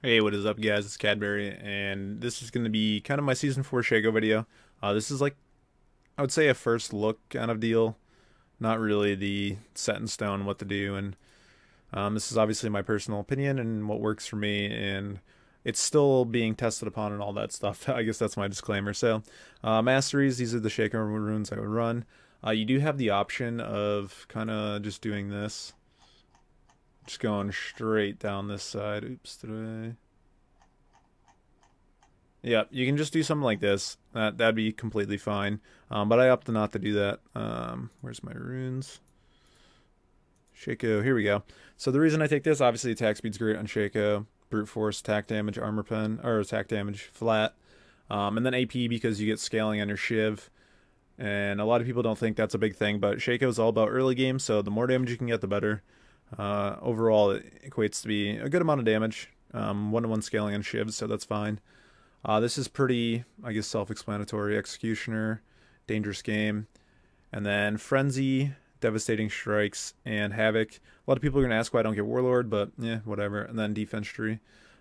Hey, what is up, guys? It's Cadbury, and this is going to be kind of my Season 4 Shaco video. This is like, I would say, a first look kind of deal. Not really the set in stone what to do, and this is obviously my personal opinion and what works for me, and it's still being tested upon and all that stuff. I guess that's my disclaimer. So, Masteries, these are the Shaco runes I would run. You do have the option of kind of just doing this. Just going straight down this side. Oops, did I... Yeah, you can just do something like this. That'd be completely fine. But I opt not to do that. Where's my runes? Shaco, here we go. So the reason I take this, obviously attack speed's great on Shaco. Brute force, attack damage, armor pen, or attack damage flat. And then AP because you get scaling on your Shiv. And a lot of people don't think that's a big thing, but Shaco is all about early game, so the more damage you can get, the better. Overall, it equates to be a good amount of damage. 1-to-1 scaling on Shivs, so that's fine. This is pretty, I guess, self-explanatory. Executioner, dangerous game, and then Frenzy, devastating strikes, and Havoc. A lot of people are going to ask why I don't get Warlord, but yeah, whatever. And then defense tree.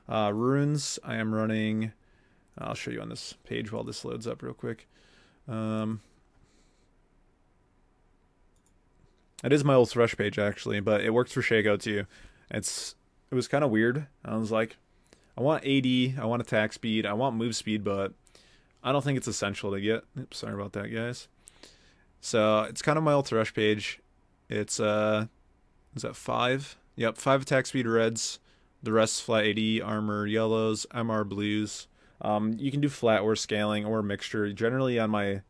Runes, I am running. I'll show you on this page while this loads up real quick. It is my old Thresh page actually, but it works for Shaco too. It was kind of weird. I was like, I want AD, I want attack speed, I want move speed, but I don't think it's essential to get. Oops, sorry about that, guys. So it's kind of my old Thresh page. It's is that 5? Yep, 5 attack speed reds. The rest flat AD, armor yellows, MR blues. You can do flat or scaling or mixture. Generally on my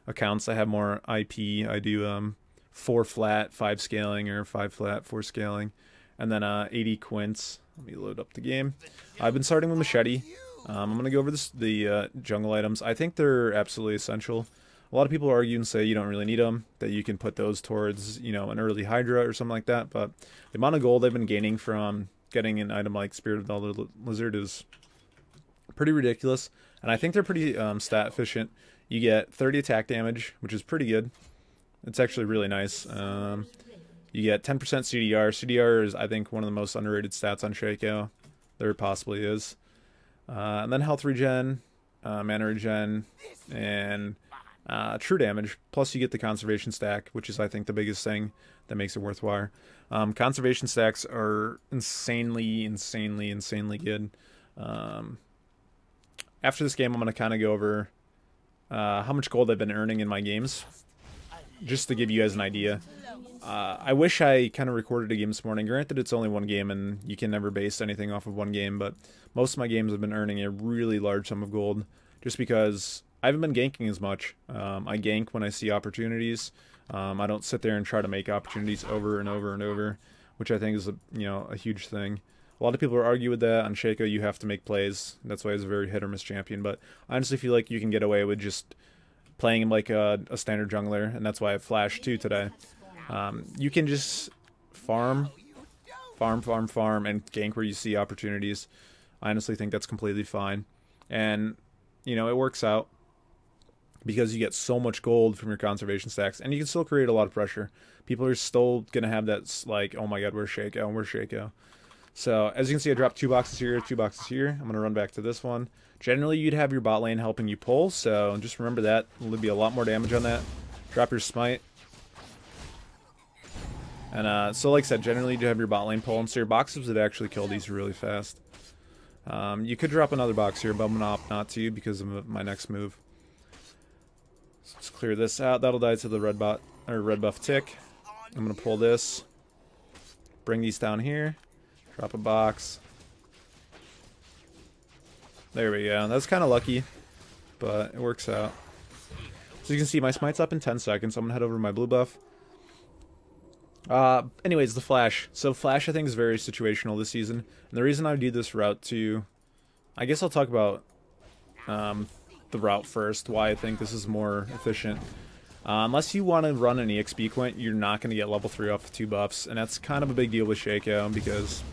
accounts I have more IP. I do 4 flat, 5 scaling, or 5 flat, 4 scaling, and then 80 quints. Let me load up the game. I've been starting with Machete. I'm going to go over the jungle items. I think they're absolutely essential. A lot of people argue and say you don't really need them, that you can put those towards, you know, an early Hydra or something like that, but the amount of gold I've been gaining from getting an item like Spirit of the Lizard is pretty ridiculous, and I think they're pretty stat efficient. You get 30 attack damage, which is pretty good. It's actually really nice. You get 10% CDR. CDR is, I think, one of the most underrated stats on Shaco. There possibly is. And then health regen, mana regen, and true damage. Plus you get the conservation stack, which is, I think, the biggest thing that makes it worthwhile. Conservation stacks are insanely good. After this game, I'm going to kind of go over how much gold I've been earning in my games, just to give you guys an idea. I wish I kind of recorded a game this morning. Granted, it's only one game, and you can never base anything off of one game, but most of my games have been earning a really large sum of gold, just because I haven't been ganking as much. I gank when I see opportunities. I don't sit there and try to make opportunities over and over and over, which I think is a huge thing. A lot of people argue with that. On Shaco, you have to make plays. That's why he's a very hit or miss champion, but I honestly feel like you can get away with just playing him like a standard jungler, and that's why I flashed 2 today. You can just farm, and gank where you see opportunities. I honestly think that's completely fine. And, you know, it works out because you get so much gold from your conservation stacks, and you can still create a lot of pressure. People are still going to have that, like, oh my god, where's Shaco? Where's Shaco? So, as you can see, I dropped 2 boxes here, 2 boxes here. I'm going to run back to this one. Generally, you'd have your bot lane helping you pull, so just remember that. There'll be a lot more damage on that. Drop your smite. And so like I said, generally you'd have your bot lane pull, and so your boxes would actually kill these really fast. You could drop another box here, but I'm going to opt not to because of my next move. So let's clear this out. That'll die to the red buff tick. I'm going to pull this. Bring these down here. Drop a box. There we go. That's kind of lucky, but it works out. So you can see my smite's up in 10 seconds. So I'm going to head over to my blue buff. Anyways, the Flash. So Flash, I think, is very situational this season. And the reason I do this route too, I guess I'll talk about the route first, why I think this is more efficient. Unless you want to run an EXP Quint, you're not going to get level 3 off of 2 buffs. And that's kind of a big deal with Shaco, because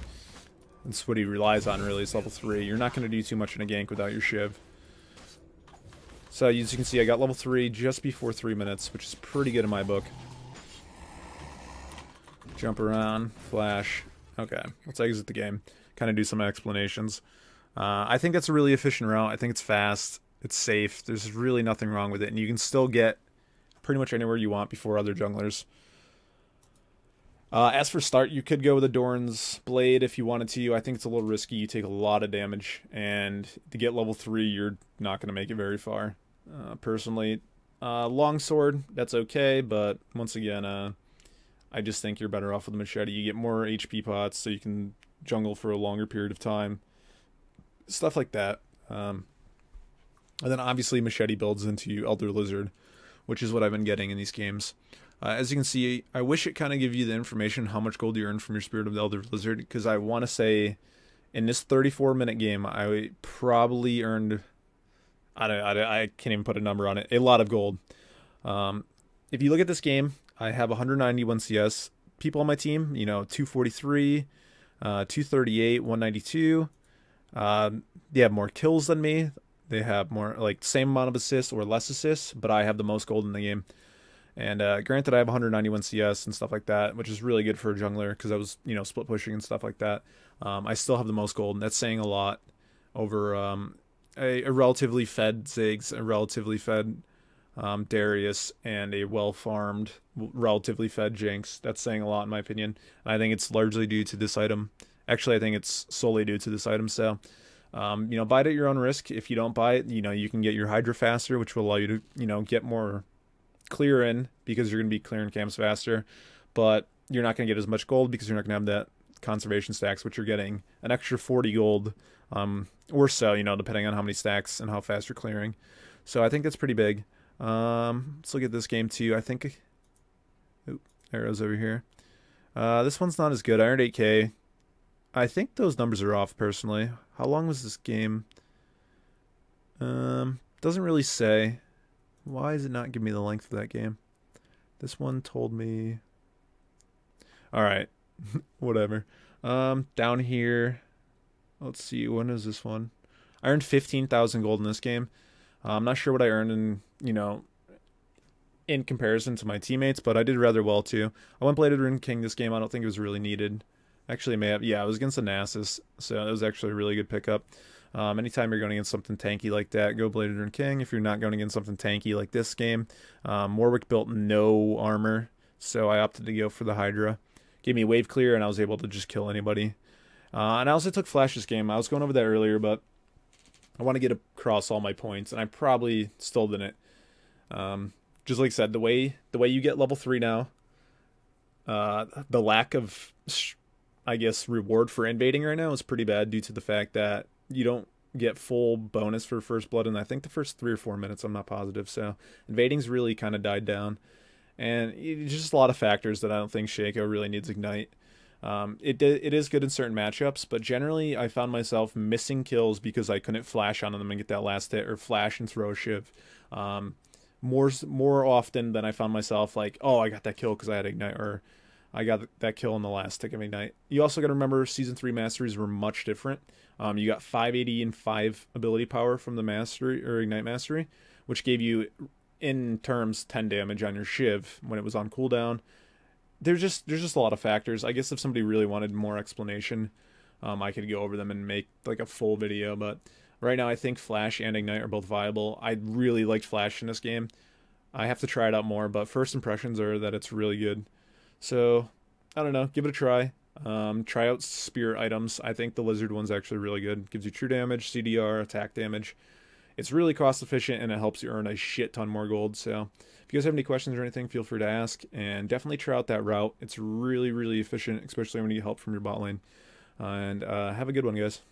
that's what he relies on, really, is level 3. You're not going to do too much in a gank without your Shiv. So as you can see, I got level 3 just before 3 minutes, which is pretty good in my book. Jump around, flash. Okay, let's exit the game. kind of do some explanations. I think that's a really efficient route. I think it's fast. It's safe. There's really nothing wrong with it. And you can still get pretty much anywhere you want before other junglers. As for start, you could go with a Doran's Blade if you wanted to. I think it's a little risky. You take a lot of damage. And to get level 3, you're not going to make it very far. Personally, Longsword, that's okay. But once again, I just think you're better off with a machete. You get more HP pots so you can jungle for a longer period of time. Stuff like that. And then obviously machete builds into Elder Lizard, which is what I've been getting in these games. As you can see, I wish it kind of give you the information how much gold you earn from your Spirit of the Elder Lizard, because I want to say in this 34-minute game, I probably earned, I can't even put a number on it, a lot of gold. If you look at this game, I have 191 CS. People on my team, you know, 243, 238, 192. They have more kills than me. They have more, like, same amount of assists or less assists, but I have the most gold in the game. And granted, I have 191 CS and stuff like that, which is really good for a jungler because I was, you know, split pushing and stuff like that. I still have the most gold, and that's saying a lot over a relatively fed Ziggs, a relatively fed Darius, and a well-farmed, relatively fed Jinx. That's saying a lot in my opinion. And I think it's largely due to this item. Actually, I think it's solely due to this item, so... you know, buy it at your own risk. If you don't buy it, you know, you can get your Hydra faster, which will allow you to, you know, get more clear in because you're going to be clearing camps faster. But you're not going to get as much gold because you're not going to have that conservation stacks, which you're getting an extra 40 gold or so, you know, depending on how many stacks and how fast you're clearing. So I think that's pretty big. Let's look at this game too. I think... Oop, arrows over here. This one's not as good. I earned 8k. I think those numbers are off, personally. How long was this game? Doesn't really say. Why does it not give me the length of that game? This one told me... Alright. Whatever. Down here... Let's see, when is this one? I earned 15,000 gold in this game. I'm not sure what I earned in, you know, in comparison to my teammates, but I did rather well, too. I went Bladed Rune King this game. I don't think it was really needed. Actually, may have, yeah, it was against the Nasus, so it was actually a really good pickup. Anytime you're going against something tanky like that, go Bladed Rune King. If you're not going against something tanky like this game, Warwick built no armor, so I opted to go for the Hydra. Gave me wave clear, and I was able to just kill anybody. And I also took Flash this game. I was going over that earlier, but I want to get across all my points, and I probably still didn't. Just like I said, the way you get level 3 now, the lack of... I guess reward for invading right now is pretty bad due to the fact that you don't get full bonus for first blood in I think the first 3 or 4 minutes. I'm not positive. So invading's really kind of died down, and it's just a lot of factors that I don't think Shaco really needs Ignite. It is good in certain matchups, but generally I found myself missing kills because I couldn't flash on them and get that last hit, or flash and throw a shiv. More often than I found myself like, oh, I got that kill because I had Ignite, or I got that kill in the last tick of Ignite. You also got to remember Season 3 Masteries were much different. You got 580 and 5 ability power from the Mastery, or Ignite Mastery, which gave you, in terms, 10 damage on your Shiv when it was on cooldown. There's just a lot of factors. I guess if somebody really wanted more explanation, I could go over them and make like a full video. But right now I think Flash and Ignite are both viable. I really liked Flash in this game. I have to try it out more, but first impressions are that it's really good. So, I don't know, give it a try. Try out Spirit items. I think the Lizard one's actually really good. Gives you true damage, CDR, attack damage. It's really cost efficient, and it helps you earn a shit ton more gold. So, if you guys have any questions or anything, feel free to ask. And definitely try out that route. It's really, really efficient, especially when you get help from your bot lane. And have a good one, guys.